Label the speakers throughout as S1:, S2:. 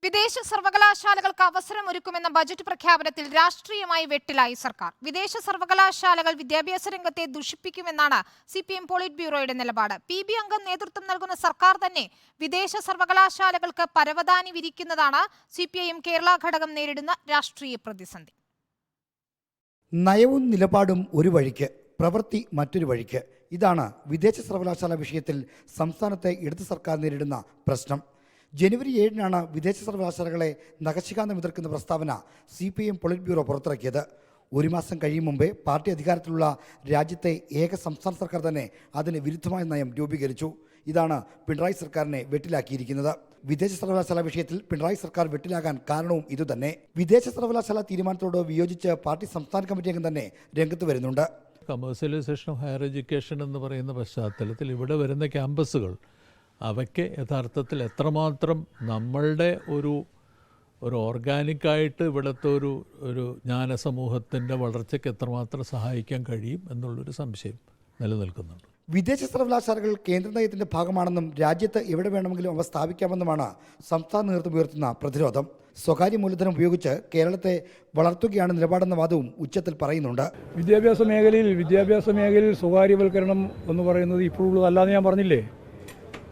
S1: വിദേശ സർവകലാശാലകൾക്ക് അവസരമൊരുക്കുമെന്ന ബജറ്റ് പ്രഖ്യാപനത്തിൽ രാഷ്ട്രീയമായി വെട്ടിലായി സർക്കാർ. വിദേശ സർവകലാശാലകൾ വിദ്യാഭ്യാസ രംഗത്തെ ദുഷിപ്പിക്കുമെന്നാണ് CPM പോളിറ്റ് ബ്യൂറോയുടെ നിലപാട്. PB അംഗം നേതൃത്വം നൽകുന്ന സർക്കാർ തന്നെ വിദേശ സർവകലാശാലകൾക്ക് പരവതാനി വിരിക്കുന്നതാണ് CPIM കേരള ഘടകം നേരിടുന്ന രാഷ്ട്രീയ പ്രതിസന്ധി.
S2: നയവും നിലപാടും ഒരു വഴിക്ക്, പ്രവൃത്തി മറ്റൊരു വഴിക്ക്. ഇതാണ് വിദേശ സർവകലാശാല വിഷയത്തിൽ സംസ്ഥാനത്തെ ഇടത് സർക്കാർ നേരിടുന്ന പ്രശ്നം. ജനുവരി 7-നാണ് വിദേശ സർവകലാശാലകളെ നഖശിഖാന്തം എതിർക്കുന്ന പ്രസ്താവന CPIM പോളിറ്റ് ബ്യൂറോ പുറത്തിറക്കിയത്. ഒരു മാസം കഴിയും മുമ്പേ പാർട്ടി അധികാരത്തിലുള്ള രാജ്യത്തെ ഏക സംസ്ഥാന സർക്കാർ തന്നെ അതിന് വിരുദ്ധമായ നയം രൂപീകരിച്ചു. ഇതാണ് പിണറായി സർക്കാരിനെ വെട്ടിലാക്കിയിരിക്കുന്നത്. വിദേശ സർവകലാശാല വിഷയത്തിൽ പിണറായി സർക്കാർ വെട്ടിലാകാൻ കാരണവും ഇതുതന്നെ. വിദേശ സർവകലാശാല തീരുമാനത്തോട് വിയോജിച്ച് പാർട്ടി സംസ്ഥാന കമ്മിറ്റി അംഗം തന്നെ രംഗത്ത് വരുന്നുണ്ട്.
S3: കമേഴ്സ്യലൈസേഷൻ ഓഫ് ഹയർ എഡ്യൂക്കേഷൻ എന്ന് പറയുന്ന പശ്ചാത്തലത്തിൽ ഇവിടെ വരുന്ന ക്യാമ്പസുകൾ അവയ്ക്ക് യഥാർത്ഥത്തിൽ എത്രമാത്രം നമ്മളുടെ ഒരു ഓർഗാനിക്കായിട്ട് ഇവിടുത്തെ ഒരു ജ്ഞാനസമൂഹത്തിൻ്റെ വളർച്ചയ്ക്ക് എത്രമാത്രം സഹായിക്കാൻ കഴിയും എന്നുള്ളൊരു സംശയം നിലനിൽക്കുന്നുണ്ട്.
S2: വിദേശ സർവകലാശാലകൾ കേന്ദ്ര നയത്തിൻ്റെ ഭാഗമാണെന്നും രാജ്യത്ത് എവിടെ വേണമെങ്കിലും അവ സ്ഥാപിക്കാമെന്നുമാണ് സംസ്ഥാന നേതൃത്വം ഉയർത്തുന്ന പ്രതിരോധം. സ്വകാര്യ മൂലധനം ഉപയോഗിച്ച് കേരളത്തെ വളർത്തുകയാണ് നിലപാടെന്ന വാദവും ഉച്ചത്തിൽ പറയുന്നുണ്ട്.
S4: വിദ്യാഭ്യാസ മേഖലയിൽ സ്വകാര്യവൽക്കരണം എന്ന് പറയുന്നത് ഇപ്പോഴുള്ളതല്ലാതെ ഞാൻ പറഞ്ഞില്ലേ.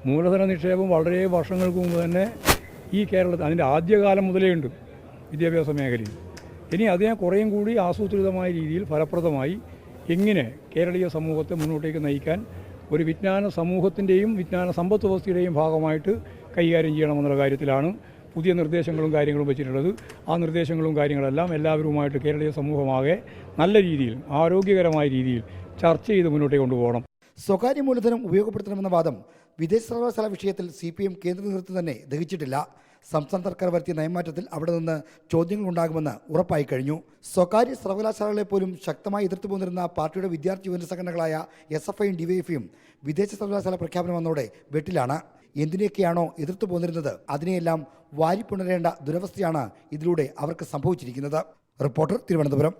S4: മൂലധന നിക്ഷേപം വളരെ വർഷങ്ങൾക്ക് മുമ്പ് തന്നെ ഈ കേരളത്തിൽ അതിൻ്റെ ആദ്യകാലം മുതലേ ഉണ്ട് വിദ്യാഭ്യാസ മേഖലയിൽ. ഇനി അതിനെ കുറേയും കൂടി ആസൂത്രിതമായ രീതിയിൽ ഫലപ്രദമായി എങ്ങനെ കേരളീയ സമൂഹത്തെ മുന്നോട്ടേക്ക് നയിക്കാൻ ഒരു വിജ്ഞാന സമൂഹത്തിൻ്റെയും വിജ്ഞാന സമ്പദ് വ്യവസ്ഥയുടെയും ഭാഗമായിട്ട് കൈകാര്യം ചെയ്യണമെന്നുള്ള കാര്യത്തിലാണ് പുതിയ നിർദ്ദേശങ്ങളും കാര്യങ്ങളും വെച്ചിട്ടുള്ളത്. ആ നിർദ്ദേശങ്ങളും കാര്യങ്ങളെല്ലാം എല്ലാവരുമായിട്ട് കേരളീയ സമൂഹമാകെ നല്ല രീതിയിൽ ആരോഗ്യകരമായ രീതിയിൽ ചർച്ച ചെയ്ത് മുന്നോട്ടേക്ക് കൊണ്ടുപോകണം.
S2: സ്വകാര്യ മൂലധനം ഉപയോഗപ്പെടുത്തണമെന്ന വാദം വിദേശ സർവകലാശാല വിഷയത്തിൽ CPM കേന്ദ്ര നേതൃത്വം തന്നെ ദഹിച്ചിട്ടില്ല. സംസ്ഥാന സർക്കാർ വരുത്തിയ നയമാറ്റത്തിൽ അവിടെ നിന്ന് ചോദ്യങ്ങൾ ഉണ്ടാകുമെന്ന് ഉറപ്പായി കഴിഞ്ഞു. സ്വകാര്യ സർവകലാശാലകളെ പോലും ശക്തമായി എതിർത്തു പോന്നിരുന്ന പാർട്ടിയുടെ വിദ്യാർത്ഥി യുവജന സംഘടനകളായ SFIയും DYFയും വിദേശ സർവകലാശാല പ്രഖ്യാപനം വന്നതോടെ വെട്ടിലാണ്. എന്തിനൊക്കെയാണോ എതിർത്തു പോന്നിരുന്നത് അതിനെയെല്ലാം വാരിപ്പുണരേണ്ട ദുരവസ്ഥയാണ് ഇതിലൂടെ അവർക്ക് സംഭവിച്ചിരിക്കുന്നത്. റിപ്പോർട്ടർ, തിരുവനന്തപുരം.